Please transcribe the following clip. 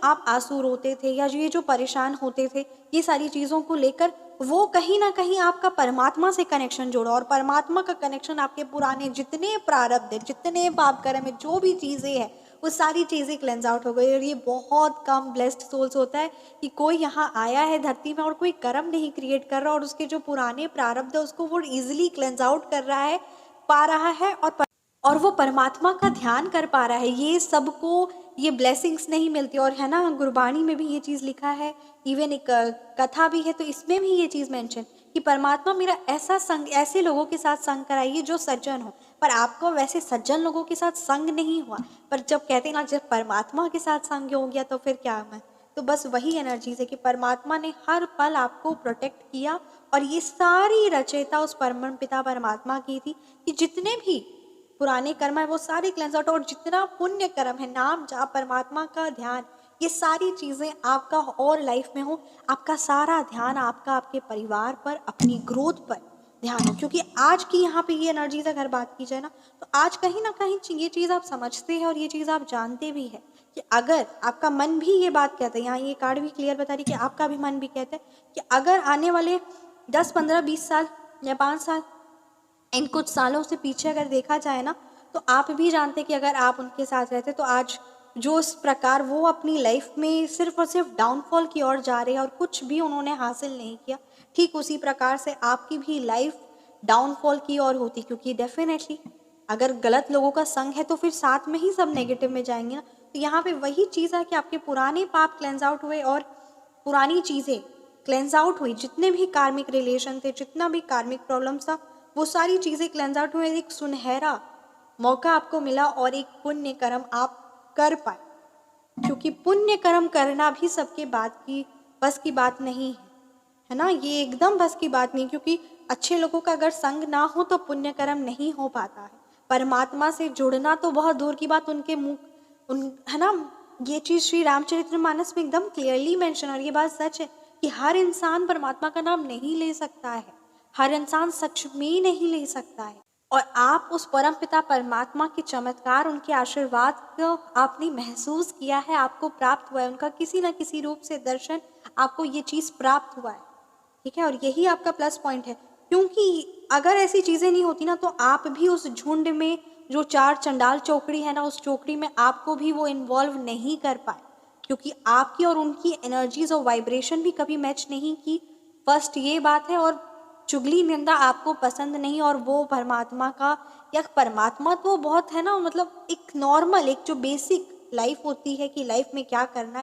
आप आंसू रोते थे या ये जो परेशान होते थे ये सारी चीज़ों को लेकर, वो कहीं ना कहीं आपका परमात्मा से कनेक्शन जोड़ा, और परमात्मा का कनेक्शन आपके पुराने जितने प्रारब्ध है, जितने पाप कर्म है, जो भी चीज़ें हैं, वो सारी चीज़ें क्लेंज आउट हो गई। और ये बहुत कम ब्लेस्ड सोल्स होता है कि कोई यहाँ आया है धरती में और कोई कर्म नहीं क्रिएट कर रहा और उसके जो पुराने प्रारब्ध है उसको वो इजिली क्लेंज आउट कर रहा है, पा रहा है, और वो परमात्मा का ध्यान कर पा रहा है। ये सबको ये ब्लेसिंग्स नहीं मिलती। और है ना, गुरबाणी में भी ये चीज़ लिखा है, इवन एक कथा भी है तो इसमें भी ये चीज़ मेंशन कि परमात्मा मेरा ऐसा संग, ऐसे लोगों के साथ संग कराइए जो सज्जन हो। पर आपको वैसे सज्जन लोगों के साथ संग नहीं हुआ, पर जब कहते हैं ना जब परमात्मा के साथ संग हो गया तो फिर क्या है। तो बस वही एनर्जीज है कि परमात्मा ने हर पल आपको प्रोटेक्ट किया, और ये सारी रचयिता उस परम पिता परमात्मा की थी कि जितने भी पुराने कर्म है वो सारे क्लेंस आउट, और जितना पुण्य कर्म है, नाम जाप, परमात्मा का ध्यान, ये सारी चीज़ें आपका और लाइफ में हो, आपका सारा ध्यान आपका आपके परिवार पर, अपनी ग्रोथ पर ध्यान हो। क्योंकि आज की यहाँ पे ये एनर्जी से अगर बात की जाए ना, तो आज कहीं ना कहीं ये चीज़ आप समझते हैं और ये चीज़ आप जानते भी है कि अगर आपका मन भी ये बात कहता है, यहाँ ये कार्ड भी क्लियर बता रही कि आपका भी मन भी कहता है कि अगर आने वाले 10 15 20 साल या 5 साल, इन कुछ सालों से पीछे अगर देखा जाए ना, तो आप भी जानते कि अगर आप उनके साथ रहते तो आज जो इस प्रकार वो अपनी लाइफ में सिर्फ और सिर्फ डाउनफॉल की ओर जा रहे हैं और कुछ भी उन्होंने हासिल नहीं किया, ठीक उसी प्रकार से आपकी भी लाइफ डाउनफॉल की ओर होती। क्योंकि डेफिनेटली अगर गलत लोगों का संग है तो फिर साथ में ही सब नेगेटिव में जाएंगे ना। तो यहाँ पे वही चीज़ है कि आपके पुराने पाप क्लेंस आउट हुए और पुरानी चीज़ें क्लेंस आउट हुई, जितने भी कार्मिक रिलेशन थे, जितना भी कार्मिक प्रॉब्लम्स था, वो सारी चीज़ें क्लेंस आउट हुए। एक सुनहरा मौका आपको मिला और एक पुण्य कर्म आप कर पाए। क्योंकि पुण्य कर्म करना भी सबके बस की बात नहीं है ना, ये एकदम बस की बात नहीं। क्योंकि अच्छे लोगों का अगर संग ना हो तो पुण्य कर्म नहीं हो पाता है। परमात्मा से जुड़ना तो बहुत दूर की बात, उनके मुख उन है ना, ये चीज़ श्री रामचरितमानस में एकदम क्लियरली मेंशन, और ये बात सच है कि हर इंसान परमात्मा का नाम नहीं ले सकता है, हर इंसान सच में नहीं ले सकता है। और आप उस परम पिता परमात्मा के चमत्कार, उनके आशीर्वाद को आपने महसूस किया है, आपको प्राप्त हुआ है, उनका किसी न किसी रूप से दर्शन, आपको ये चीज़ प्राप्त हुआ है। ठीक है, और यही आपका प्लस पॉइंट है। क्योंकि अगर ऐसी चीज़ें नहीं होती ना, तो आप भी उस झुंड में जो 4 चंडाल चौकड़ी है ना, उस चौकड़ी में आपको भी वो इन्वॉल्व नहीं कर पाए। क्योंकि आपकी और उनकी एनर्जीज और वाइब्रेशन भी कभी मैच नहीं की। फर्स्ट ये बात है। और चुगली निंदा आपको पसंद नहीं, और वो परमात्मा का, या परमात्मा तो बहुत है ना, मतलब एक नॉर्मल, एक जो बेसिक लाइफ होती है कि लाइफ में क्या करना है,